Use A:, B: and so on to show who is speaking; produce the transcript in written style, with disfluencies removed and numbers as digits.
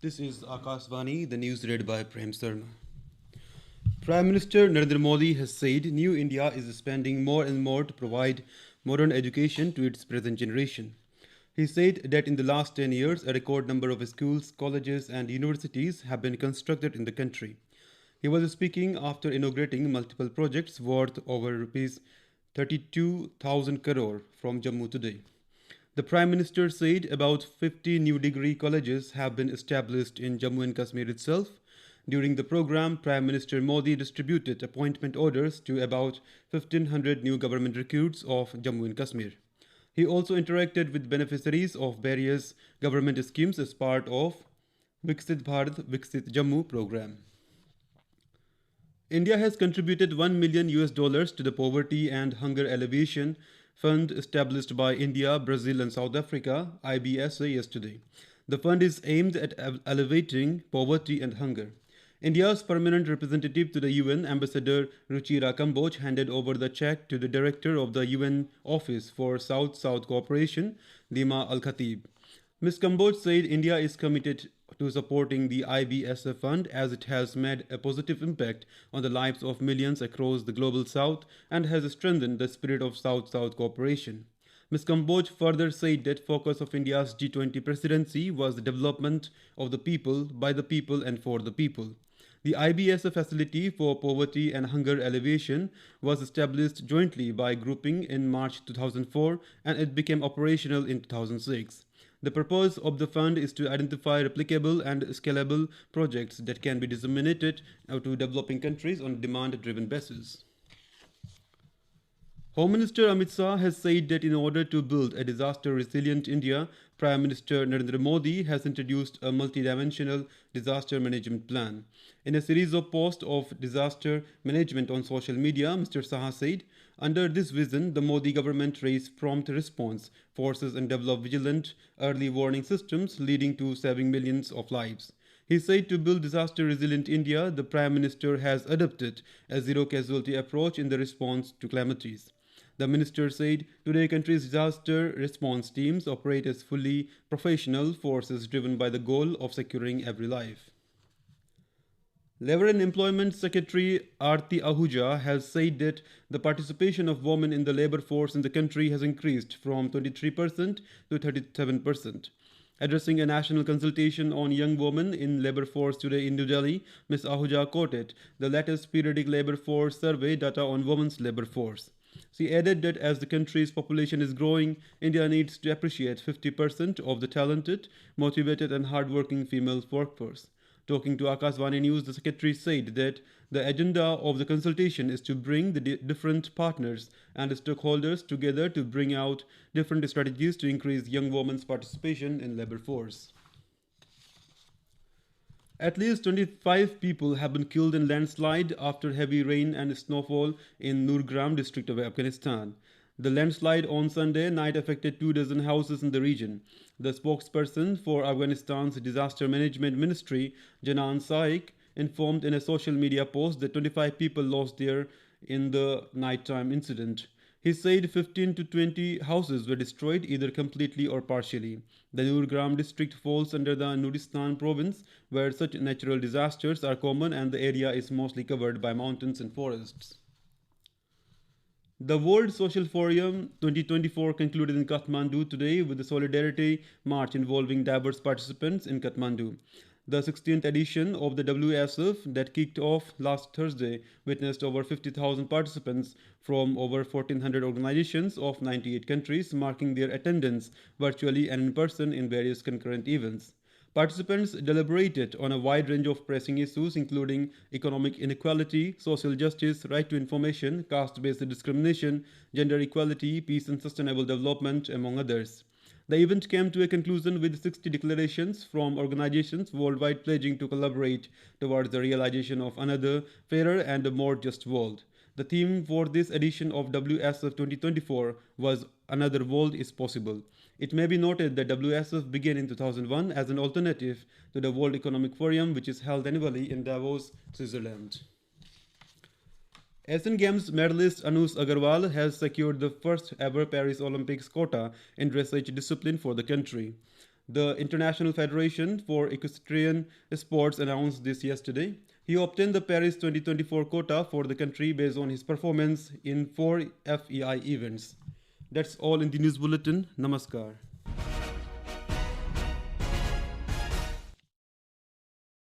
A: This is Akashvani, the news read by Prem Sharma. Prime Minister Narendra Modi has said New India is spending more and more to provide modern education to its present generation. He said that in the last 10 years, a record number of schools, colleges, and universities have been constructed in the country. He was speaking after inaugurating multiple projects worth over rupees 32,000 crore from Jammu today. The Prime Minister said about 50 new degree colleges have been established in Jammu and Kashmir itself. During the program, Prime Minister Modi distributed appointment orders to about 1,500 new government recruits of Jammu and Kashmir. He also interacted with beneficiaries of various government schemes as part of Viksit Bharat Viksit Jammu program. India has contributed 1 million US dollars to the Poverty and Hunger Alleviation Fund established by India, Brazil, and South Africa (IBSA) yesterday. The fund is aimed at alleviating poverty and hunger. India's permanent representative to the UN, Ambassador Ruchira Kamboj, handed over the check to the director of the UN Office for South-South Cooperation, Dima Al-Khatib. Ms. Kamboj said India is committed to supporting the IBSF fund as it has made a positive impact on the lives of millions across the global south and has strengthened the spirit of South-South cooperation. Ms. Kamboj further said that focus of India's G20 presidency was the development of the people, by the people and for the people. The IBSF facility for poverty and hunger alleviation was established jointly by grouping in March 2004 and it became operational in 2006. The purpose of the fund is to identify replicable and scalable projects that can be disseminated to developing countries on a demand-driven basis. Home Minister Amit Shah has said that in order to build a disaster-resilient India, Prime Minister Narendra Modi has introduced a multidimensional disaster management plan. In a series of posts of disaster management on social media, Mr. Shah said, under this vision, the Modi government raised prompt response forces and developed vigilant early warning systems leading to saving millions of lives. He said to build disaster-resilient India, the Prime Minister has adopted a zero-casualty approach in the response to calamities. The minister said today country's disaster response teams operate as fully professional forces driven by the goal of securing every life. Labor and Employment Secretary Aarti Ahuja has said that the participation of women in the labor force in the country has increased from 23% to 37%. Addressing a national consultation on young women in labor force today in New Delhi, Ms. Ahuja quoted the latest periodic labor force survey data on women's labor force. She added that as the country's population is growing, India needs to appreciate 50% of the talented, motivated, and hardworking female workforce. Talking to Akashvani News, the secretary said that the agenda of the consultation is to bring the different partners and stakeholders together to bring out different strategies to increase young women's participation in labor force. At least 25 people have been killed in landslide after heavy rain and snowfall in Nurgram district of Afghanistan. The landslide on Sunday night affected 24 houses in the region. The spokesperson for Afghanistan's Disaster Management Ministry, Janan Saik, informed in a social media post that 25 people lost their in the nighttime incident. He said 15 to 20 houses were destroyed either completely or partially. The Nurgram district falls under the Nuristan province, where such natural disasters are common and the area is mostly covered by mountains and forests. The World Social Forum 2024 concluded in Kathmandu today with a solidarity march involving diverse participants in Kathmandu. The 16th edition of the WSF that kicked off last Thursday witnessed over 50,000 participants from over 1,400 organizations of 98 countries marking their attendance virtually and in person in various concurrent events. Participants deliberated on a wide range of pressing issues including economic inequality, social justice, right to information, caste-based discrimination, gender equality, peace and sustainable development, among others. The event came to a conclusion with 60 declarations from organizations worldwide pledging to collaborate towards the realization of another, fairer and more just world. The theme for this edition of WSF 2024 was Another World is Possible. It may be noted that WSF began in 2001 as an alternative to the World Economic Forum, which is held annually in Davos, Switzerland. Asian Games medalist Anush Agarwal has secured the first ever Paris Olympics quota in dressage discipline for the country. The International Federation for Equestrian Sports announced this yesterday. He obtained the Paris 2024 quota for the country based on his performance in 4 FEI events. That's all in the news bulletin. Namaskar.